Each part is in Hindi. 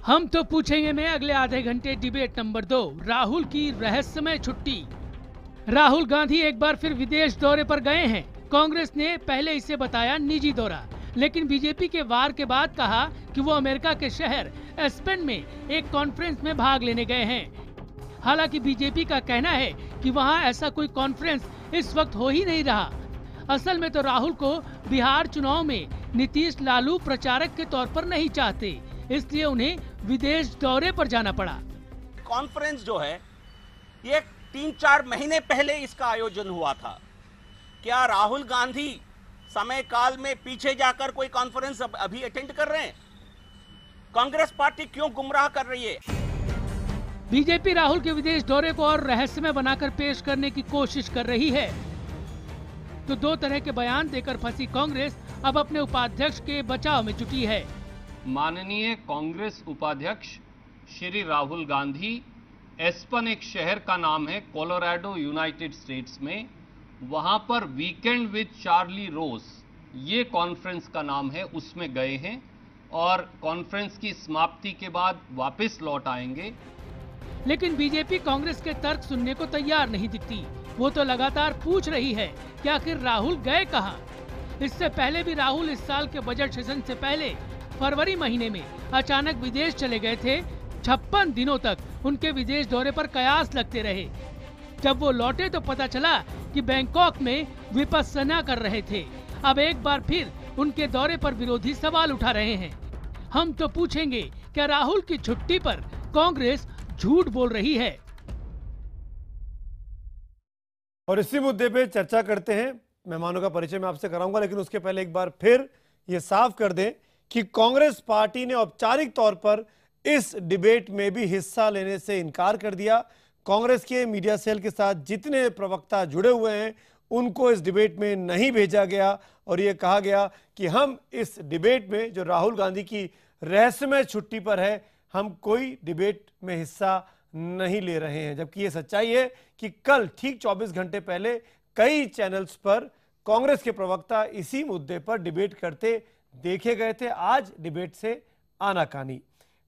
हम तो पूछेंगे में अगले आधे घंटे डिबेट नंबर 2, राहुल की रहस्यमय छुट्टी। राहुल गांधी एक बार फिर विदेश दौरे पर गए हैं। कांग्रेस ने पहले इसे बताया निजी दौरा, लेकिन बीजेपी के वार के बाद कहा कि वो अमेरिका के शहर एस्पेन में एक कॉन्फ्रेंस में भाग लेने गए हैं। हालांकि बीजेपी का कहना है कि वहां ऐसा कोई कॉन्फ्रेंस इस वक्त हो ही नहीं रहा। असल में तो राहुल को बिहार चुनाव में नीतीश लालू प्रचारक के तौर पर नहीं चाहते, इसलिए उन्हें विदेश दौरे पर जाना पड़ा। कॉन्फ्रेंस जो है ये 3-4 महीने पहले इसका आयोजन हुआ था। क्या राहुल गांधी समय काल में पीछे जाकर कोई कॉन्फ्रेंस अभी अटेंड कर रहे हैं? कांग्रेस पार्टी क्यों गुमराह कर रही है? बीजेपी राहुल के विदेश दौरे को और रहस्यमय बनाकर पेश करने की कोशिश कर रही है, तो दो तरह के बयान देकर फंसी कांग्रेस अब अपने उपाध्यक्ष के बचाव में जुटी है। माननीय कांग्रेस उपाध्यक्ष श्री राहुल गांधी एस्पन एक शहर का नाम है कोलोराडो यूनाइटेड स्टेट्स में, वहां पर वीकेंड विद चार्ली रोज ये कॉन्फ्रेंस का नाम है, उसमें गए हैं और कॉन्फ्रेंस की समाप्ति के बाद वापस लौट आएंगे। लेकिन बीजेपी कांग्रेस के तर्क सुनने को तैयार नहीं दिखती। वो तो लगातार पूछ रही है कि आखिर राहुल गए कहां। इससे पहले भी राहुल इस साल के बजट सेशन से पहले फरवरी महीने में अचानक विदेश चले गए थे। 56 दिनों तक उनके विदेश दौरे पर कयास लगते रहे। जब वो लौटे तो पता चला कि बैंकॉक में विपस्सना कर रहे थे। अब एक बार फिर उनके दौरे पर विरोधी सवाल उठा रहे हैं। हम तो पूछेंगे, क्या राहुल की छुट्टी पर कांग्रेस झूठ बोल रही है? और इसी मुद्दे पे चर्चा करते हैं। मेहमानों का परिचय मैं आपसे कराऊंगा, लेकिन उसके पहले एक बार फिर ये साफ कर दें कि कांग्रेस पार्टी ने औपचारिक तौर पर इस डिबेट में भी हिस्सा लेने से इनकार कर दिया। कांग्रेस के मीडिया सेल के साथ जितने प्रवक्ता जुड़े हुए हैं उनको इस डिबेट में नहीं भेजा गया और ये कहा गया कि हम इस डिबेट में जो राहुल गांधी की रहस्यमय छुट्टी पर है, हम कोई डिबेट में हिस्सा नहीं ले रहे हैं। जबकि ये सच्चाई है कि कल ठीक 24 घंटे पहले कई चैनल्स पर कांग्रेस के प्रवक्ता इसी मुद्दे पर डिबेट करते देखे गए थे। आज डिबेट से आनाकानी।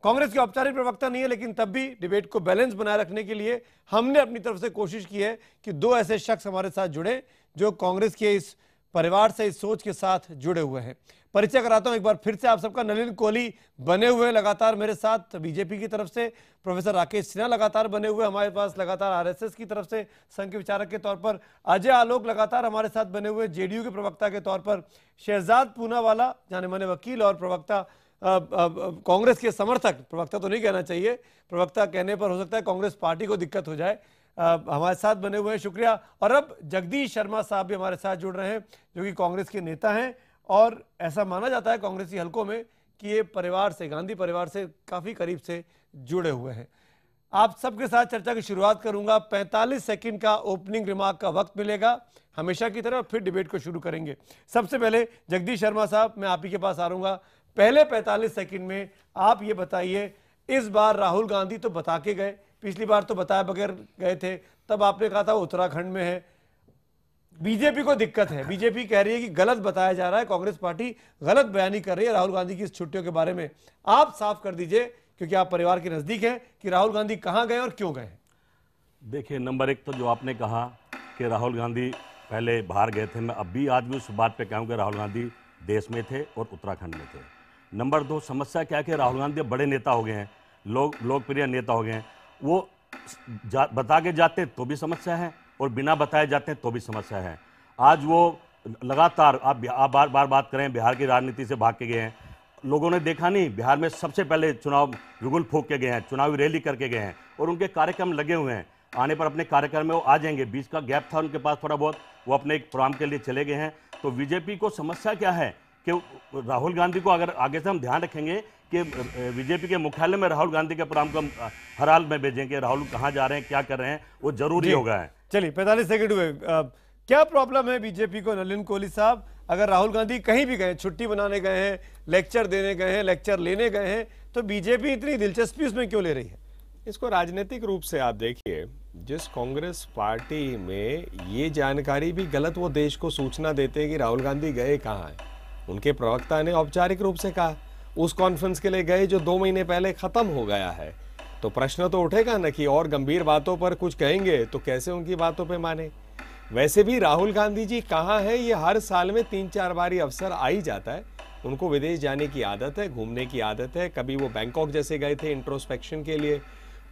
कांग्रेस के औपचारिक प्रवक्ता नहीं है, लेकिन तब भी डिबेट को बैलेंस बनाए रखने के लिए हमने अपनी तरफ से कोशिश की है कि दो ऐसे शख्स हमारे साथ जुड़े जो कांग्रेस के इस परिवार से, इस सोच के साथ जुड़े हुए हैं। परिचय कराता हूं एक बार फिर से आप सबका। नलिन कोहली बने हुए लगातार मेरे साथ बीजेपी की तरफ से, प्रोफेसर राकेश सिन्हा लगातार बने हुए हमारे पास लगातार आरएसएस की तरफ से संघ के विचारक के तौर पर, अजय आलोक लगातार हमारे साथ बने हुए जेडीयू के प्रवक्ता के तौर पर, शहजाद पूनावाला जाने माने वकील और प्रवक्ता कांग्रेस के समर्थक, प्रवक्ता तो नहीं कहना चाहिए, प्रवक्ता कहने पर हो सकता है कांग्रेस पार्टी को दिक्कत हो जाए, हमारे साथ बने हुए हैं, शुक्रिया। और अब जगदीश शर्मा साहब भी हमारे साथ जुड़ रहे हैं जो कि कांग्रेस के नेता हैं और ऐसा माना जाता है कांग्रेसी हलकों में कि ये परिवार से, गांधी परिवार से काफी करीब से जुड़े हुए हैं। आप सबके साथ चर्चा की शुरुआत करूंगा। 45 सेकंड का ओपनिंग रिमार्क का वक्त मिलेगा हमेशा की तरह, फिर डिबेट को शुरू करेंगे। सबसे पहले जगदीश शर्मा साहब, मैं आप ही के पास आ रहूंगा। पहले 45 सेकंड में आप ये बताइए, इस बार राहुल गांधी तो बता के गए, पिछली बार तो बताए बगैर गए थे, तब आपने कहा था उत्तराखंड में है। बीजेपी को दिक्कत है, बीजेपी कह रही है कि गलत बताया जा रहा है, कांग्रेस पार्टी गलत बयानी कर रही है राहुल गांधी की इस छुट्टियों के बारे में। आप साफ कर दीजिए, क्योंकि आप परिवार के नजदीक हैं, कि राहुल गांधी कहां गए और क्यों गए। देखिए, नंबर एक तो जो आपने कहा कि राहुल गांधी पहले बाहर गए थे, मैं अब भी आज भी उस बात पे कहूँ कि राहुल गांधी देश में थे और उत्तराखंड में थे। नंबर दो, समस्या क्या है कि राहुल गांधी बड़े नेता हो गए हैं, लोकप्रिय नेता हो गए हैं। वो बता के जाते तो भी समस्या है और बिना बताए जाते हैं तो भी समस्या है। आज वो लगातार, आप बार बात करें, बिहार की राजनीति से भाग के गए हैं। लोगों ने देखा नहीं, बिहार में सबसे पहले चुनाव जुगुल फूंक के गए हैं, चुनावी रैली करके गए हैं और उनके कार्यक्रम लगे हुए हैं। आने पर अपने कार्यक्रम में वो आ जाएंगे। बीच का गैप था उनके पास थोड़ा बहुत, वो अपने एक प्रोग्राम के लिए चले गए हैं। तो बीजेपी को समस्या क्या है कि राहुल गांधी को, अगर आगे से हम ध्यान रखेंगे कि बीजेपी के मुख्यालय में राहुल गांधी के प्रोग्राम को हम हर हाल में भेजेंगे, राहुल कहाँ जा रहे हैं, क्या कर रहे हैं, वो जरूरी होगा है। चलिए 45 सेकंड हुए। क्या प्रॉब्लम है बीजेपी को, नलिन कोहली साहब? अगर राहुल गांधी कहीं भी गए, छुट्टी बनाने गए हैं, लेक्चर देने गए हैं, लेक्चर लेने गए हैं, तो बीजेपी इतनी दिलचस्पी उसमें क्यों ले रही है? इसको राजनीतिक रूप से आप देखिए, जिस कांग्रेस पार्टी में ये जानकारी भी गलत वो देश को सूचना देते हैं कि राहुल गांधी गए कहाँ हैं, उनके प्रवक्ता ने औपचारिक रूप से कहा उस कॉन्फ्रेंस के लिए गए जो 2 महीने पहले खत्म हो गया है। तो प्रश्न तो उठेगा ना कि और गंभीर बातों पर कुछ कहेंगे तो कैसे उनकी बातों पे माने। वैसे भी राहुल गांधी जी कहाँ है, ये हर साल में 3-4 बारी अवसर आ ही जाता है। उनको विदेश जाने की आदत है, घूमने की आदत है। कभी वो बैंकॉक जैसे गए थे इंट्रोस्पेक्शन के लिए,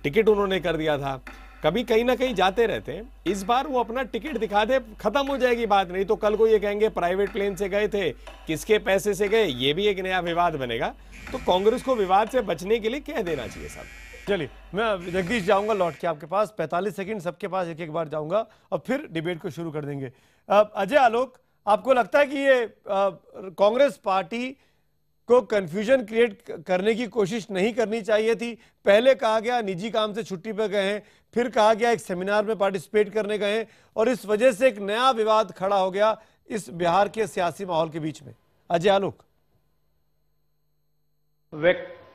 टिकट उन्होंने कर दिया था। कभी कहीं ना कहीं जाते रहते हैं। इस बार वो अपना टिकट दिखा दे, खत्म हो जाएगी बात। नहीं तो कल को ये कहेंगे प्राइवेट प्लेन से गए थे, किसके पैसे से गए, ये भी एक नया विवाद बनेगा। तो कांग्रेस को विवाद से बचने के लिए कह देना चाहिए साहब। चलिए, मैं जगदीश जाऊंगा लौट के आपके पास। 45 सेकंड सबके पास एक एक बार जाऊंगा और फिर डिबेट को शुरू कर देंगे। अजय आलोक, आपको लगता है कि ये कांग्रेस पार्टी को कंफ्यूजन क्रिएट करने की कोशिश नहीं करनी चाहिए थी? पहले कहा गया निजी काम से छुट्टी पर गए हैं, फिर कहा गया एक सेमिनार में पार्टिसिपेट करने गए हैं, और इस वजह से एक नया विवाद खड़ा हो गया इस बिहार के सियासी माहौल के बीच में। अजय आलोक,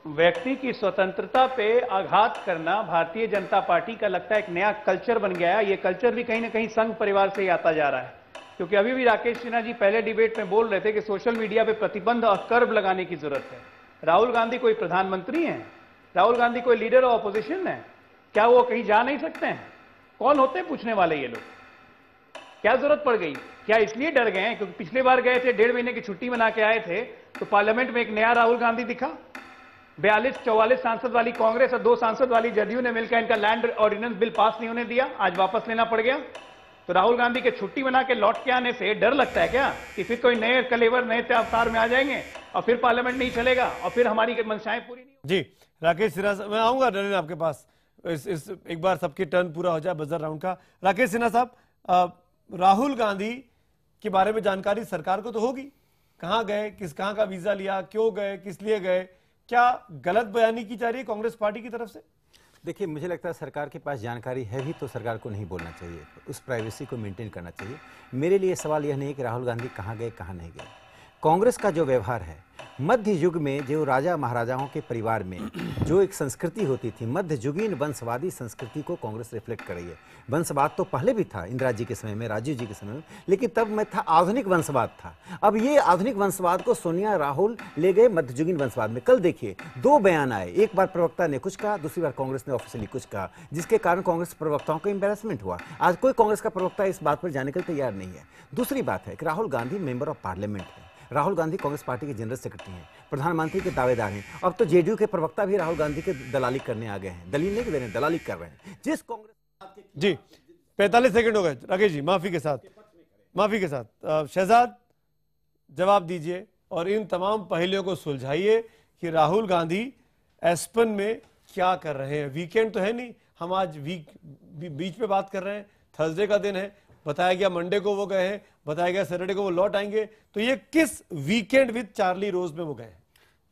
व्यक्ति की स्वतंत्रता पे आघात करना भारतीय जनता पार्टी का लगता है एक नया कल्चर बन गया है। ये कल्चर भी कहीं ना कहीं संघ परिवार से ही आता जा रहा है, क्योंकि अभी भी राकेश सिन्हा जी पहले डिबेट में बोल रहे थे कि सोशल मीडिया पे प्रतिबंध और कर्ब लगाने की जरूरत है। राहुल गांधी कोई प्रधानमंत्री हैं? राहुल गांधी कोई लीडर ऑफ ऑपोजिशन है? क्या वो कहीं जा नहीं सकते हैं? कौन होते हैं पूछने वाले ये लोग? क्या जरूरत पड़ गई? क्या इसलिए डर गए हैं क्योंकि पिछले बार गए थे, 1.5 महीने की छुट्टी मना के आए थे, तो पार्लियामेंट में एक नया राहुल गांधी दिखा? 42-44 सांसद वाली कांग्रेस और 2 सांसद वाली जदयू ने मिलकर इनका लैंड ऑर्डिनेंस बिल पास नहीं होने दिया, आज वापस लेना पड़ गया। तो राहुल गांधी के छुट्टी बना के लौट के आने से डर लगता है क्या कि फिर कोई नए कलेवर, नए अवतार में आ जाएंगे और फिर पार्लियामेंट नहीं चलेगा और फिर हमारी मंशाएं पूरी नहीं होंगी? जी राकेश सिन्हा, मैं आऊंगा नरेंद्र आपके पास। इस एक बार सबकी टर्न पूरा हो जाए बजर राउंड का। राकेश सिन्हा साहब, राहुल गांधी के बारे में जानकारी सरकार को तो होगी, कहाँ गए, कहाँ का वीजा लिया, क्यों गए, किस लिए गए, क्या गलत बयानी की जा रही है कांग्रेस पार्टी की तरफ से? देखिए, मुझे लगता है सरकार के पास जानकारी है भी तो सरकार को नहीं बोलना चाहिए, उस प्राइवेसी को मेंटेन करना चाहिए। मेरे लिए सवाल यह नहीं कि राहुल गांधी कहाँ गए कहाँ नहीं गए। कांग्रेस का जो व्यवहार है, मध्य युग में जो राजा महाराजाओं के परिवार में जो एक संस्कृति होती थी, मध्ययुगीन वंशवादी संस्कृति को कांग्रेस रिफ्लेक्ट कर रही है। वंशवाद तो पहले भी था, इंदिरा जी के समय में, राजीव जी के समय में, लेकिन तब में था आधुनिक वंशवाद था। अब ये आधुनिक वंशवाद को सोनिया राहुल ले गए मध्ययुगीन वंशवाद में। कल देखिए 2 बयान आए, एक बार प्रवक्ता ने कुछ कहा, दूसरी बार कांग्रेस ने ऑफिशियली कुछ कहा, जिसके कारण कांग्रेस प्रवक्ताओं को एम्बेरसमेंट हुआ। आज कोई कांग्रेस का प्रवक्ता इस बात पर जाने के लिए तैयार नहीं है। दूसरी बात है कि Rahul Gandhi member of parliament है, राहुल गांधी कांग्रेस पार्टी के जनरल सेक्रेटरी हैं, प्रधानमंत्री के दावेदार हैं। अब तो जेडीयू के प्रवक्ता भी राहुल गांधी के दलाली करने आ गए हैं, दलील नहीं दे रहे हैं, दलाली कर रहे हैं। जिस कांग्रेस जी 45 सेकंड हो गए राकेश जी, माफी के साथ शहजाद जवाब दीजिए और इन तमाम पहेलियों को सुलझाइए कि राहुल गांधी एस्पन में क्या कर रहे हैं। वीकेंड तो है नहीं, हम आज बीच में बात कर रहे हैं, थर्सडे का दिन है, बताया गया मंडे को वो गए हैं, बताया गया सैटरडे को वो लौट आएंगे। तो ये किस वीकेंड विद चार्ली रोज में वो गए?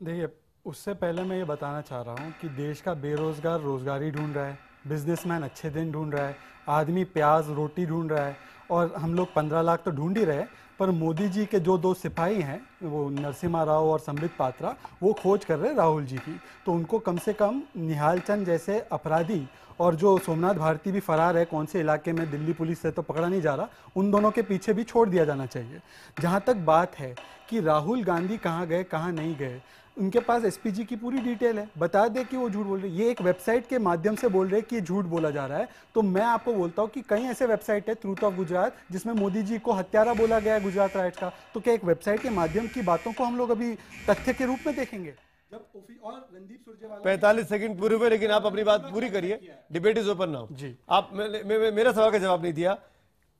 देखिए, उससे पहले मैं ये बताना चाह रहा हूँ कि देश का बेरोजगार रोजगारी ढूंढ रहा है, बिजनेसमैन अच्छे दिन ढूंढ रहा है, आदमी प्याज रोटी ढूंढ रहा है, और हम लोग 15 लाख तो ढूंढ ही रहे, पर मोदी जी के जो 2 सिपाही हैं, वो नरसिम्हा राव और संबित पात्रा, वो खोज कर रहे हैं राहुल जी की। तो उनको कम से कम निहाल चंद जैसे अपराधी, और जो सोमनाथ भारती भी फरार है, कौन से इलाके में, दिल्ली पुलिस से तो पकड़ा नहीं जा रहा, उन दोनों के पीछे भी छोड़ दिया जाना चाहिए। जहाँ तक बात है कि राहुल गांधी कहाँ गए कहाँ नहीं गए, उनके पास एसपीजी की पूरी डिटेल है, बता दे कि वो झूठ बोल रहे हैं। ये एक वेबसाइट के माध्यम से बोल रहे हैं कि झूठ बोला जा रहा है। तो मैं आपको बोलता हूँ कि कई ऐसे वेबसाइट है, ट्रूथ ऑफ गुजरात, जिसमें मोदी जी को हत्यारा बोला गया है गुजरात राइट्स का। तो क्या एक वेबसाइट के माध्यम की बातों को हम लोग अभी तथ्य के रूप में देखेंगे? और रणदीप सुरजेवाला 45 सेकंड पूरे हुए, लेकिन आप अपनी बात पूरी करिए, डिबेट इज ओपन नाउ जी। आप मेरा सवाल का जवाब नहीं दिया,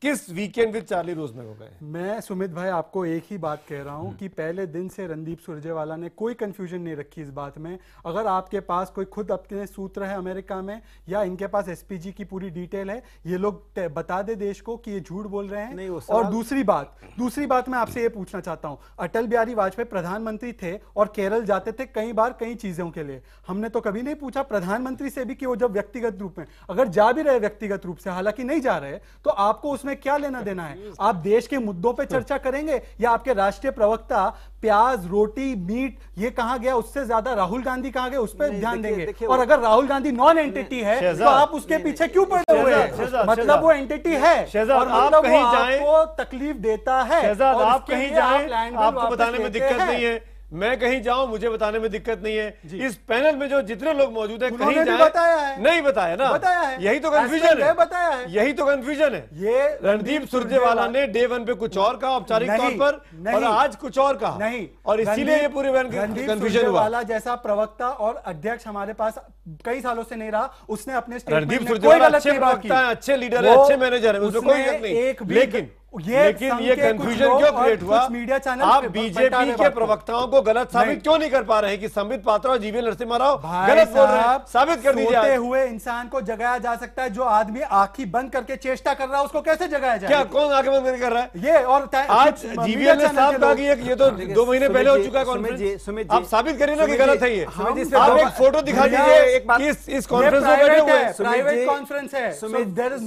किस वीकेंड विद चार्ली रोज में हो गए? मैं सुमित भाई आपको एक ही बात कह रहा हूं कि पहले दिन से रणदीप सुरजेवाला ने कोई कंफ्यूजन नहीं रखी इस बात में। अगर आपके पास कोई खुद अपने सूत्र है अमेरिका में, या इनके पास एसपीजी की पूरी डिटेल है, ये लोग बता दे देश को कि ये झूठ बोल रहे हैं। और दूसरी बात मैं आपसे ये पूछना चाहता हूं, अटल बिहारी वाजपेयी प्रधानमंत्री थे और केरल जाते थे कई बार कई चीजों के लिए, हमने तो कभी नहीं पूछा प्रधानमंत्री से भी कि वो जब व्यक्तिगत रूप में, अगर जा भी रहे व्यक्तिगत रूप से, हालांकि नहीं जा रहे, तो आपको उसमें क्या लेना देना है? आप देश के मुद्दों पे चर्चा करेंगे, या आपके राष्ट्रीय प्रवक्ता प्याज रोटी मीट ये कहां गया, उससे ज्यादा राहुल गांधी कहां गए, उस पर ध्यान देंगे। और अगर राहुल गांधी नॉन एंटिटी है तो आप उसके पीछे क्यों पड़े हुए हैं? मतलब वो एंटिटी है और मतलब वो आपको तकलीफ देता है। आप कहीं जाएं, आपको बताने में दिक्कत नहीं है, मैं कहीं जाऊं मुझे बताने में दिक्कत नहीं है। इस पैनल में जो जितने लोग मौजूद हैं कहीं जाए बताया है, नहीं बताया ना, बताया है, यही तो कंफ्यूजन है, बताया है, यही तो कंफ्यूजन है। ये रणदीप सुरजेवाला ने डे 1 पे कुछ और कहा औपचारिक तौर पर और आज कुछ और कहा नहीं, और इसीलिए ये पूरे कंफ्यूजन हुआ। जैसा प्रवक्ता और अध्यक्ष हमारे पास कई सालों से नहीं रहा, उसने अपने रणदीप सुरजेवाला अच्छे प्रवक्ता है, अच्छे लीडर है, अच्छे मैनेजर है, उसमें कोई शक नहीं, लेकिन ये कंफ्यूजन क्यों क्रिएट हुआ? मीडिया चैनल आप बीजेपी के प्रवक्ताओं को गलत साबित क्यों नहीं कर पा रहे हैं कि संबित पात्रा और जीवी नरसिम्हा राव गलत बोल रहे हैं? साबित कर दीजिए। सोते हुए इंसान को जगाया जा सकता है, जो आदमी आंखें बंद करके चेष्टा कर रहा है उसको कैसे जगाया जाए? क्या कौन आंखें बंद करके कर रहा है ये? और आज जीवीएल ने साफ कहा कि ये तो 2 महीने पहले हो चुका है कॉन्फ्रेंस, आप साबित करिए ना कि गलत है ये। आप एक फोटो दिखा दीजिए इस कॉन्फ्रेंस में बैठे हुए हैं, प्राइवेट कॉन्फ्रेंस है, देयर इज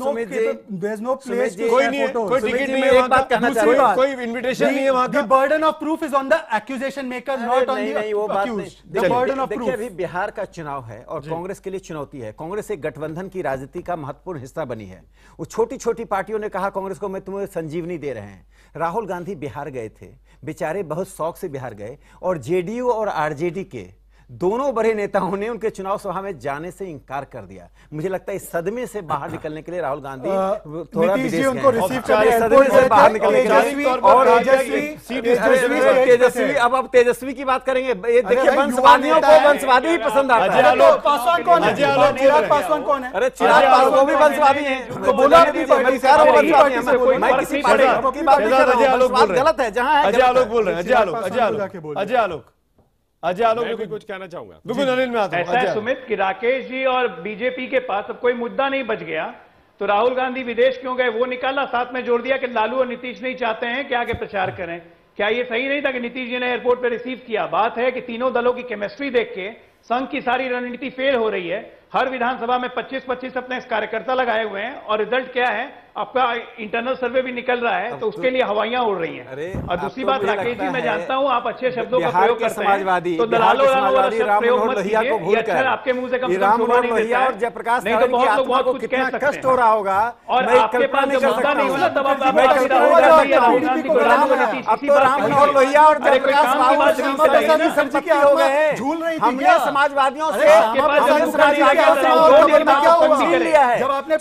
नो प्लेस, कोई नहीं है, कोई टिकट नहीं है, कोई इनविटेशन नहीं है वहां का। The burden of proof is on the accusation maker, not on the accused. The burden of proof. देखिए अभी बिहार का चुनाव है और कांग्रेस के लिए चुनौती है। कांग्रेस एक गठबंधन की राजनीति का महत्वपूर्ण हिस्सा बनी है। वो छोटी छोटी पार्टियों ने कहा कांग्रेस को मैं तुम्हें संजीवनी दे रहे हैं। राहुल गांधी बिहार गए थे, बेचारे बहुत शौक से बिहार गए और जेडीयू और आरजेडी के दोनों बड़े नेताओं ने उनके चुनाव सभा में जाने से इंकार कर दिया। मुझे लगता है इस सदमे से बाहर निकलने के लिए राहुल गांधी थोड़ा विदेश उनको रिसीव सदमे से बाहर निकलने के लिए और तेजस्वी अब तेजस्वी की बात करेंगे। देखिए वंशवादियों को वंशवादी ही पसंद आता है। पासवान कौन है? चिराग पासवान कौन है? अरे चिराग पासवान भी वंशवादी है, तो बोला मैं किसी पार्टी की बात नहीं कर रहा हूं, गलत है जहां है। अजय आलोक बोल रहे हैं, अजय आलोक मैं भी कुछ कहना चाहूंगा। बिल्कुल नलिन में आता हूं। ऐसा है सुमित कि राकेश जी और बीजेपी के पास अब कोई मुद्दा नहीं बच गया, तो राहुल गांधी विदेश क्यों गए वो निकाला, साथ में जोड़ दिया कि लालू और नीतीश नहीं चाहते हैं कि आगे प्रचार करें। क्या ये सही नहीं था कि नीतीश जी ने एयरपोर्ट पर रिसीव किया? बात है कि तीनों दलों की केमिस्ट्री देख के संघ की सारी रणनीति फेल हो रही है। हर विधानसभा में 25-25 अपने कार्यकर्ता लगाए हुए हैं और रिजल्ट क्या है? आपका इंटरनल सर्वे भी निकल रहा है, तो उसके लिए हवाइयां उड़ रही हैं। और दूसरी बात राकेश जी, मैं जानता हूं आप अच्छे शब्दों का प्रयोग करते हैं, तो दलालों प्रयोग मत कीजिए, आपके मुंह से कम से कम सुना नहीं देता और जयप्रकाश नहीं तो बहुत लोग बहुत कुछ कह सकते हैं। कष्ट हो रहा होगा और आपके पास जो मुद्दा नहीं होगा तब आप लोहिया और जयप्रकाश हो गए। हमने समाजवादियों से लिया है जब आपने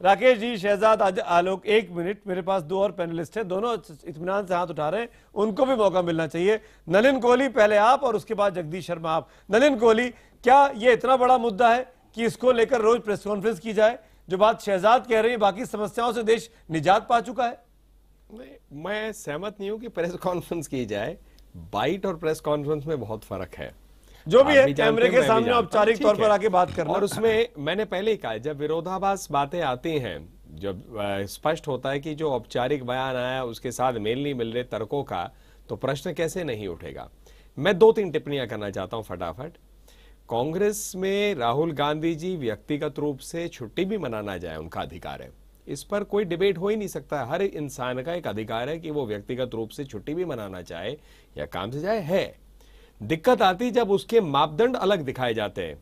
राकेश जी, शहजाद आलोक, 1 मिनट। मेरे पास 2 और पैनलिस्ट हैं, दोनों इत्मीनान से हाथ उठा रहे हैं, उनको भी मौका मिलना चाहिए। नलिन कोहली पहले आप और उसके बाद जगदीश शर्मा आप। नलिन कोहली, क्या ये इतना बड़ा मुद्दा है कि इसको लेकर रोज प्रेस कॉन्फ्रेंस की जाए? जो बात शहजाद कह रहे हैं, बाकी समस्याओं से देश निजात पा चुका है। मैं सहमत नहीं हूं कि प्रेस कॉन्फ्रेंस की जाए। बाइट और प्रेस कॉन्फ्रेंस में बहुत फर्क है। जो भी है कैमरे के सामने औपचारिक तौर पर आके बात करना। और उसमें मैंने पहले ही कहा, जब विरोधाभास बातें आती हैं, जब स्पष्ट होता है कि जो औपचारिक बयान आया उसके साथ मेल नहीं मिल रहे तर्कों का, तो प्रश्न कैसे नहीं उठेगा। मैं 2-3 टिप्पणियां करना चाहता हूं फटाफट। कांग्रेस में राहुल गांधी जी व्यक्तिगत रूप से छुट्टी भी मनाना जाए, उनका अधिकार है, इस पर कोई डिबेट हो ही नहीं सकता। हर इंसान का एक अधिकार है कि वो व्यक्तिगत रूप से छुट्टी भी मनाना चाहे या काम से जाए। है दिक्कत आती जब उसके मापदंड अलग दिखाए जाते हैं।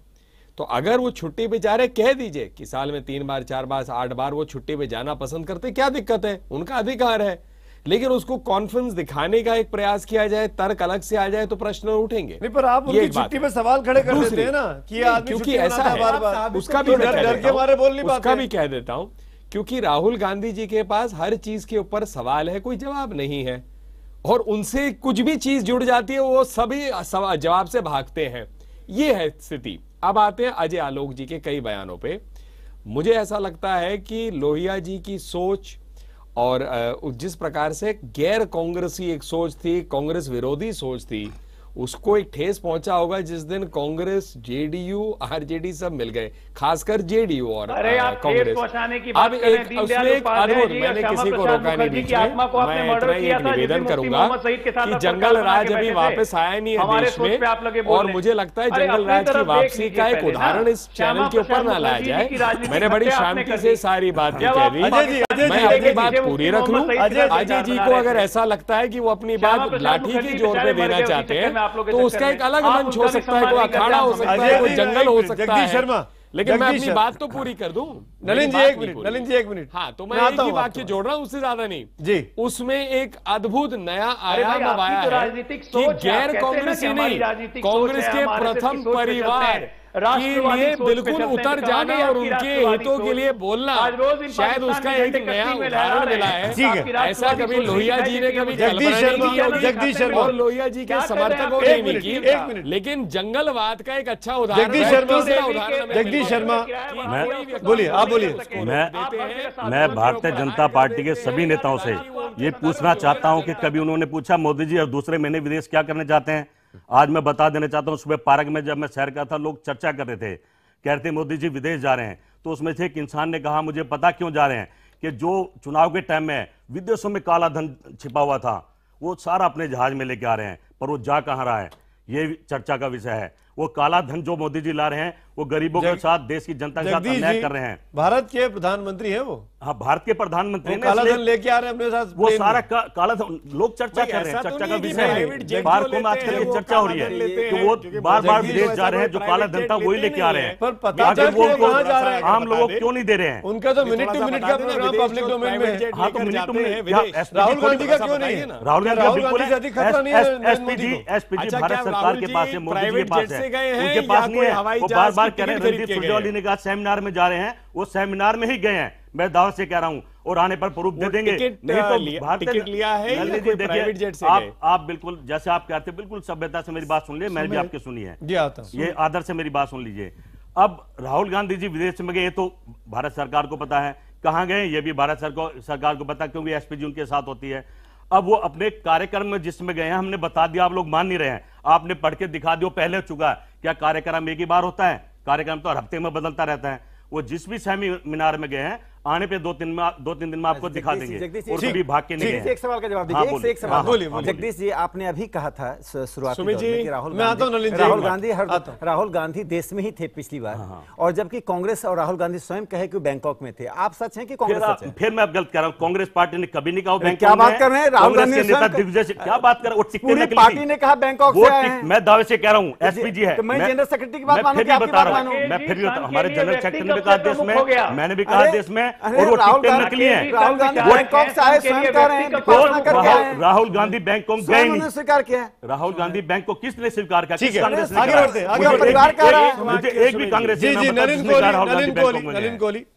तो अगर वो छुट्टी पे जा रहे, कह दीजिए कि साल में 3 बार 4 बार 8 बार वो छुट्टी पे जाना पसंद करते, क्या दिक्कत है? उनका अधिकार है। लेकिन उसको कॉन्फ्रेंस दिखाने का एक प्रयास किया जाए, तर्क अलग से आ जाए, तो प्रश्न उठेंगे। नहीं, पर आप उनकी छुट्टी पे सवाल खड़े कर देते हैं ना कि आदमी क्योंकि ऐसा है, बार-बार उसका भी डर के मारे बोल नहीं पाते। उसका भी कह देता हूं, क्योंकि राहुल गांधी जी के पास हर चीज के ऊपर सवाल है, कोई जवाब नहीं है, और उनसे कुछ भी चीज जुड़ जाती है वो सभी जवाब से भागते हैं। ये है स्थिति। अब आते हैं अजय आलोक जी के कई बयानों पे। मुझे ऐसा लगता है कि लोहिया जी की सोच और जिस प्रकार से गैर कांग्रेसी एक सोच थी, कांग्रेस विरोधी सोच थी, उसको एक ठेस पहुंचा होगा जिस दिन कांग्रेस, जेडीयू, आरजेडी सब मिल गए, खासकर जेडीयू और कांग्रेस। अब एक मैंने किसी को रोका नहीं बीच में, मैं इतना ही एक निवेदन करूंगा कि जंगल राज अभी वापस आया नहीं है देश में, और मुझे लगता है जंगल राज की वापसी का एक उदाहरण इस चैनल के ऊपर ना लाया जाए। मैंने बड़ी शांति से सारी बातें कह दी, मैं अपनी बात पूरी रख लूं। अजय जी को अगर ऐसा लगता है कि वो अपनी बात लाठी के जोर पे देना चाहते हैं आप लोग के तो चक्कर उसका में। एक अलग आप मंच उनका हो भी सकता है, सम्मान कोई नहीं करते, अखाड़ा हो आप सकता समझते है, कोई हैं। जंगल हो सकता जगदीश है। शर्मा, लेकिन मैं अपनी जगदीश बात तो पूरी कर दूं। नलिन जी मेरी एक बात मिनट, नहीं नलिन जी एक मिनट। हाँ, तो मैं मैं आता एक ही हूं वाक्य आपके जोड़ रहा हूं, उससे ज्यादा नहीं जी। उसमें एक अद्भुत नया अरे भाई, आयाम अब आपकी आया तो है राजनीतिक कि सोच है। आप गैर कहते हैं ना कांग्रेसी कि हमारी नहीं, राजनीतिक सोच कांग्रेस है, के हम RSS की प्रथम सोच पे चलते परिवार हैं, राष्ट्रवादी के लिए सोच पे बिल्कुल चलते हैं, उतर तो कहाँ जाना गई और आपकी उनके राष्ट्रवादी हितों के सोच? लिए बोलना आज रोज इन शायद पाकिस्तान उसका के एक झंडे नया कश्मीर में लहरा उदाहरण रहे मिला हैं। है। ठीक है। आपकी ऐसा राष्ट्रवादी कभी सोच लोहिया दिखाई जी ने देती है कभी मुझे। जगदीश कल्पना नहीं शर्मा, की होगी, जगदीश शर्मा, और लोहिया जी के क्या कर रहे हैं समर्थकों आप? ने एक नहीं मिनट, की, एक मिनट। लेकिन जंगलवाद का एक अच्छा उदाहरण जगदीश है, शर्मा, दूसरा उदाहरण हमें जगदीश मिलता है। शर्मा, कि बोलिए, आप बोलिए। मैं भारतीय जनता पार्टी के सभी नेताओं से ये पूछना चाहता हूं कि कभी उन्होंने पूछा मोदी जी अब दूसरे महीने विदेश क्या करने जाते हैं? आज मैं बता देना चाहता हूं, सुबह पार्क में जब मैं सैर कर था, लोग चर्चा कर रहे थे, कह रहे थे मोदी जी विदेश जा रहे हैं। तो उसमें से एक इंसान ने कहा मुझे पता क्यों जा रहे हैं, कि जो चुनाव के टाइम में विदेशों में काला धन छिपा हुआ था वो सारा अपने जहाज में लेके आ रहे हैं, पर वो जा कहां रहा है ये चर्चा का विषय है। वो काला धन जो मोदी जी ला रहे हैं वो गरीबों के साथ, देश की जनता के साथ जगदीश अन्याय जी कर रहे हैं। भारत के प्रधानमंत्री हैं वो, हाँ, भारत के प्रधानमंत्री वो ने काला इसलिए धन लेके आ रहे हैं अपने साथ वो प्लेन सारा में। काला धन लोग चर्चा कर रहे हैं, ऐसा तो चर्चा का नहीं कि विषय है। प्राइवेट जेट पार्कों जो में आजकल लेते ये हैं, चर्चा हो रही वो काला धन है लेते कि हैं, वो क्योंकि बार बार जगदीश विदेश वैसा जा रहे हैं, कोई जो काला प्राइवेट धन था जेट वही लेते लेके आ रहे नहीं हैं। पर पता आगे चल वो के कहाँ जा रहे हैं, आम लोगों को क्यों नहीं दे रहे हैं? उनका तो मिनट टू मिनट का प्रोग्राम पब्लिक डोमेन में है। हाँ, तो मिनट में राहुल गांधी का क्यों नहीं है? राहुल गांधी से अधिक खतरा नहीं है नरेंद्र मोदी को। एसपीजी भारत सरकार के पास है, मोदी जी के पास है, उनके पास नहीं है। वो बार बार कह रहे हैं, रणदीप सुरजेवाला ने कहा सेमिनार में जा रहे हैं, वो सेमिनार में ही गए हैं, मैं दावा से कह रहा हूं, और आने पर प्रूफ दे देंगे। नहीं तो टिकट लिया है या देखिए, कोई प्राइवेट जेट से गए? आप बिल्कुल जैसे आप कहते हैं, बिल्कुल सभ्यता से मेरी बात सुन लीजिए, मैंने भी आपकी सुनी है जी, आता हूं। ये आदर से मेरी बात सुन लीजिए। अब राहुल गांधी जी विदेश में गए, ये तो भारत सरकार को पता है, कहां गए ये भी भारत सरकार को पता, क्योंकि एसपीजी उनके साथ होती है। अब वो अपने कार्यक्रम में जिसमें गए हैं, हमने बता दिया, आप लोग मान नहीं रहे हैं, आपने पढ़ के दिखा दिया, पहले हो चुका है। क्या कार्यक्रम एक ही बार होता है? कार्यक्रम तो हर हफ्ते में बदलता रहता है। वो जिस भी सेमिनार में गए हैं, आने पे दो तीन दिन में आपको दिखा देंगे, और कभी भाग के नहीं गए। एक सवाल का जवाब हाँ, दीजिए, एक से एक हाँ, सवाल। बोलिए, बोलिए। जगदीश जी, आपने अभी कहा था शुरुआती सुमित दौर में जी, कि मैं आता हूं, नलिन जी, राहुल गांधी देश में ही थे पिछली बार, और जबकि कांग्रेस और राहुल गांधी स्वयं कहे कि बैंकॉक में थे। आप सच हैं कि कांग्रेस सच है? फिर मैं अब गलत कह रहा हूं, कांग्रेस पार्टी ने कभी नहीं कहा बैंकॉक क्या बात कर रहे हैं? राहुल गांधी के नेता स्वयं दिग्विजय सिंह क्या बात कर रहे हैं? वो टिकटें पूरी नकली पार्टी थी। ने कहा बैंकॉक वो से आए हैं। मैं दावे से कह रहा हूं एसपीजी है। तो मैं जनरल सेक्रेटरी की बात मैं मानूं फिर कि भी आपकी बता बात रहा मानूं? हूं, मैं फिर भी देश हमारे के जनरल लिए सेक्रेटरी ने व्यक्ति भी कहा कब देश से में, प्रमुख हो गया? मैंने भी कहा देश में, और वो राहुल टिकटें गांधी नकली हैं। राहुल गांधी क्या है? बैंकॉक से आए, स्वयं कह रहे हैं, व्यक्ति घोषणा कब करके आए हैं। राहुल गांधी बैंकॉक गए स्वयं नहीं। उन्होंने स्वीकार किया है। राहुल गांधी बैंक को किसने स्वीकार किया? ठीक किस है, कांग्रेस ने आगे कहा? बढ़ते हैं, आगे मुझे बढ़ते हैं। परिवार कह रहा है। मुझे एक भी कांग्रेस जी जी,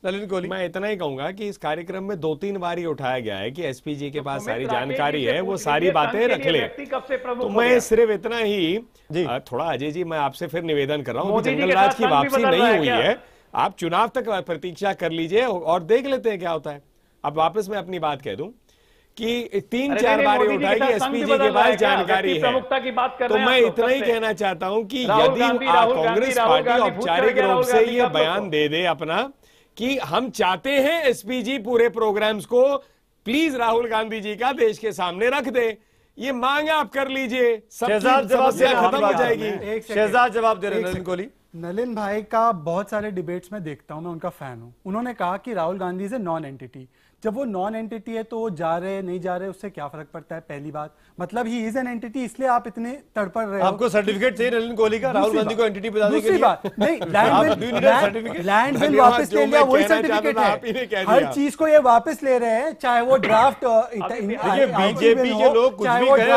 नलिन कोहली, मैं इतना ही कहूंगा कि इस कार्यक्रम में 2-3 बार ही उठाया गया है कि एसपीजी के पास सारी जानकारी है, वो सारी बातें रख ले। तो मैं सिर्फ इतना ही, थोड़ा अजय जी, मैं आपसे फिर निवेदन कर रहा हूँ, जंगल राज की वापसी नहीं हुई है, आप चुनाव तक प्रतीक्षा कर लीजिए और देख लेते हैं क्या होता है। अब वापस मैं अपनी बात कह दूं कि 3-4 बार ये उठाई कि एसपीजी के पास जानकारी है, तो मैं इतना ही कहना चाहता हूं कि यदि कांग्रेस पार्टी औपचारिक रूप से ये बयान दे दे अपना कि हम चाहते हैं एसपीजी पूरे प्रोग्राम्स को प्लीज राहुल गांधी जी का देश के सामने रख दे, ये मांग आप कर लीजिए, समस्या खत्म हो जाएगी। शहजाद जवाब दे रहे हैं नलिन कोहली। नलिन भाई का बहुत सारे डिबेट्स में देखता हूं, मैं उनका फैन हूं। उन्होंने कहा कि Rahul Gandhi is a non entity. जब वो नॉन एंटिटी है तो वो जा रहे नहीं जा रहे उससे क्या फर्क पड़ता है? पहली बात, मतलब ही इज एन एंटिटी, इसलिए आप इतने तड़पड़ रहे हो। आपको सर्टिफिकेट चाहिए नलिन कोहली का राहुल गांधी को एंटिटी बता देने के लिए? दूसरी बात, नहीं, लैंड बिल वापस ले लिया, वही सर्टिफिकेट है। हर चीज को ये वापस ले रहे हैं, चाहे वो ड्राफ्ट बीजेपी के लोग कुछ भी कहें,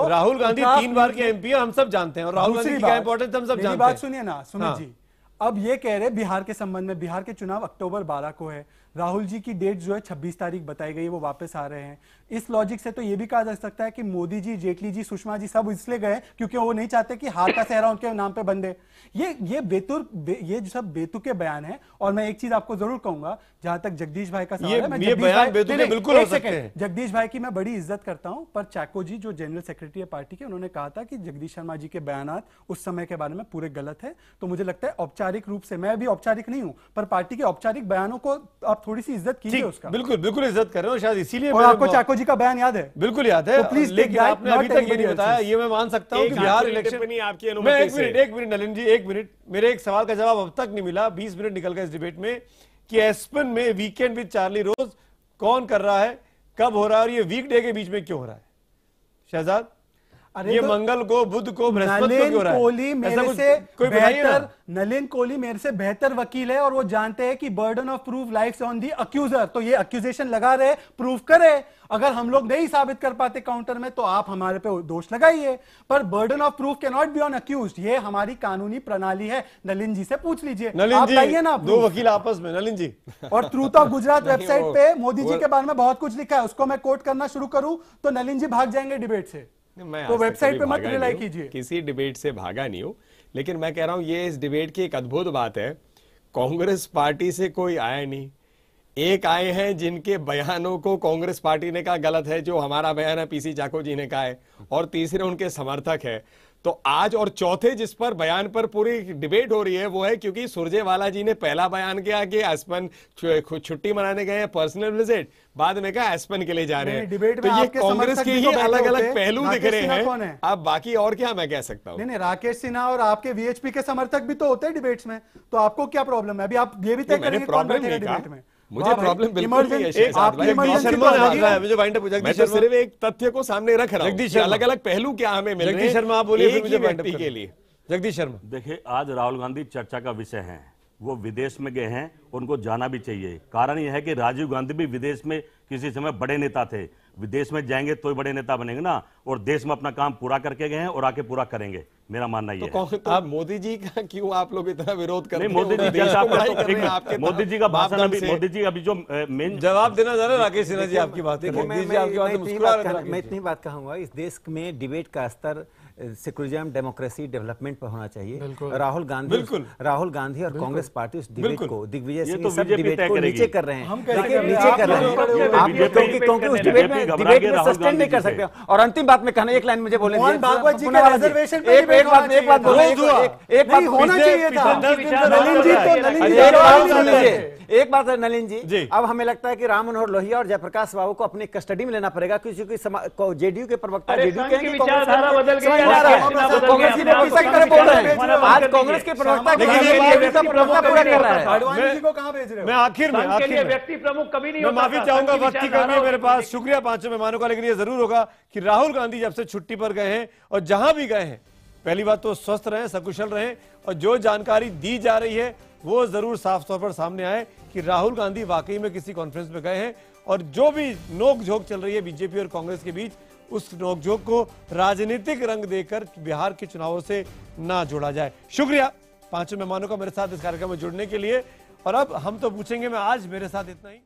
राहुल गांधी 3 बार के एमपी हम सब जानते हैं, और राहुल गांधी का इंपॉर्टेंस हम सब जानते हैं। बात सुनिए ना सुमित जी, अब ये कह रहे बिहार के संबंध में, बिहार के चुनाव अक्टूबर 12 को है, राहुल जी की डेट जो है 26 तारीख बताई गई, वो वापस आ रहे हैं। इस लॉजिक से तो ये भी कहा जा सकता है कि मोदी जी, जेटली जी, सुषमा जी सब इसलिए गए क्योंकि वो नहीं चाहते कि हार का सेहरा उनके नाम पे बंधे। ये सब बेतुके बयान है। और मैं एक चीज आपको जरूर कहूंगा, जहां तक जगदीश भाई का सवाल है, ये बयान बेतुके बिल्कुल हो सकते हैं। जगदीश भाई की मैं बड़ी इज्जत करता हूं, पर चैको जी जो जनरल सेक्रेटरी है पार्टी के, उन्होंने कहा था कि जगदीश शर्मा जी के बयान उस समय के बारे में पूरे गलत है। तो मुझे लगता है औपचारिक रूप से, मैं भी औपचारिक नहीं हूं, पर पार्टी के औपचारिक बयानों को आप थोड़ी सी इज्जत कीजिए उसका। बिल्कुल बिल्कुल इज्जत कर रहे हो, शायद इसीलिए। और आपको चैको जी का बयान याद है? बिल्कुल याद है, तो प्लीज, लेकिन आपने अभी तक ये नहीं बताया। ये मैं मान सकता हूं कि बिहार इलेक्शन, मैं एक मिनट नलिन जी, एक मिनट, मेरे एक सवाल का जवाब अब तक नहीं मिला, 20 मिनट निकल गए इस डिबेट में, कि एस्पेन में वीकेंड विद चार्ली रोज कौन कर रहा है, कब हो रहा है, और ये वीकडे के बीच में क्यों हो रहा है? शहजाद, अरे ये तो मंगल को, बुध को, बृहस्पति को क्यों रहा है? कोहली ऐसा मेरे कुछ से कोई बताइए ना। नलिन कोहली मेरे से बेहतर वकील है और वो जानते हैं कि burden of proof likes on the accuser. तो ये अक्यूजेशन लगा रहे, प्रूफ करे। अगर हम लोग नहीं साबित कर पाते काउंटर में तो आप हमारे पे दोष लगाइए, पर burden of proof can not be on accused. ये हमारी कानूनी प्रणाली है। नलिन जी से पूछ लीजिए। नलिन जी, लाइए ना दो वकील आपस में। नलिन जी, और ट्रूथ ऑफ गुजरात वेबसाइट पे मोदी जी के बारे में बहुत कुछ लिखा है, उसको मैं कोट करना शुरू करूं तो नलिन जी भाग जाएंगे डिबेट से। मैं तो वेबसाइट पे मत भागा रिलाई नहीं हूं, कीजिए। किसी डिबेट से भागा नहीं हूं, लेकिन मैं कह रहा हूं ये इस डिबेट की एक अद्भुत बात है। कांग्रेस पार्टी से कोई आया नहीं, एक आए हैं जिनके बयानों को कांग्रेस पार्टी ने कहा गलत है, जो हमारा बयान है पीसी जाको जी ने कहा है, और तीसरे उनके समर्थक है। तो आज और चौथे जिस पर बयान पर पूरी डिबेट हो रही है वो है क्योंकि सुरजेवाला जी ने पहला बयान किया कि एस्पन छुट्टी मनाने गए हैं, पर्सनल विजिट, बाद में कहा एस्पन के लिए जा रहे हैं। तो ये कांग्रेस के ही अलग अलग पहलू दिख रहे हैं। अब बाकी और क्या मैं कह सकता हूँ। नहीं, राकेश सिन्हा और आपके वीएचपी के समर्थक भी तो होते हैं डिबेट्स में, तो आपको क्या प्रॉब्लम है? अभी आप ये भी तय करेंगे कौन बैठेगा डिबेट में। मुझे प्रॉब्लम बिल्कुल नहीं है शहजाद भाई। मैं तो सिर्फ एक तथ्य को सामने रख रहा हूं, अलग अलग पहलू क्या हमें मिल रहे हैं। जगदीश शर्मा आप बोलिए, मुझे व्यक्ति के लिए। जगदीश शर्मा, देखिए, आज राहुल गांधी चर्चा का विषय हैं। वो विदेश में गए हैं, उनको जाना भी चाहिए। कारण यह है कि राजीव गांधी भी विदेश में किसी समय बड़े नेता थे। विदेश में जाएंगे तो ही बड़े नेता बनेंगे ना, और देश में अपना काम पूरा करके गए हैं और आके पूरा करेंगे। मेरा मानना ये है। आप मोदी जी का क्यों आप लोग इतना विरोध कर रहे हैं? मोदी जी का भाषण अभी, मोदी जी अभी जो मेन जवाब देना चाह रहे राकेश सिन्हा जी आपकी बात। मैं इतनी बात कहूंगा, इस देश में डिबेट का स्तर सेकुलरिज्म, डेमोक्रेसी, डेवलपमेंट पर होना चाहिए। राहुल गांधी और कांग्रेस पार्टी उस डिबेट को, दिग्विजय सिंह सब डिबेट को नीचे कर रहे हैं, नीचे कर रहे हैं। आप क्योंकि उस डिबेट में सस्टेन नहीं कर सकते। और अंतिम बात में कहना, एक लाइन मुझे बोलने एक बात होना चाहिए था। एक बात है नलिन जी, अब हमें लगता है कि राम मनोहर लोहिया और जयप्रकाश बाबू को अपनी कस्टडी में लेना पड़ेगा, क्योंकि जेडीयू के प्रवक्ता जेडीयू के विचारधारा बदल गई। कांग्रेस की बोल रहे हैं आज कांग्रेस के प्रवक्ता पूरा कर रहा है। आडवाणी जी को कहां भेज रहे हो? मैं आखिर में व्यक्ति प्रमुख कभी नहीं मैं माफी चाहूंगा, वक्त की कमी है मेरे पास। शुक्रिया पांचों मेहमानों का, लेकिन ये जरूर होगा कि राहुल गांधी जब से छुट्टी पर गए हैं और जहां भी गए हैं, पहली बात तो स्वस्थ रहें, सकुशल रहें, और जो जानकारी दी जा रही है वो जरूर साफ तौर पर सामने आए कि राहुल गांधी वाकई में किसी कॉन्फ्रेंस में गए हैं, और जो भी नोकझोंक चल रही है बीजेपी और कांग्रेस के बीच, उस नोकझोंक को राजनीतिक रंग देकर बिहार के चुनावों से ना जोड़ा जाए। शुक्रिया पांचों मेहमानों का मेरे साथ इस कार्यक्रम में जुड़ने के लिए। और अब हम तो पूछेंगे, मैं आज मेरे साथ इतना ही।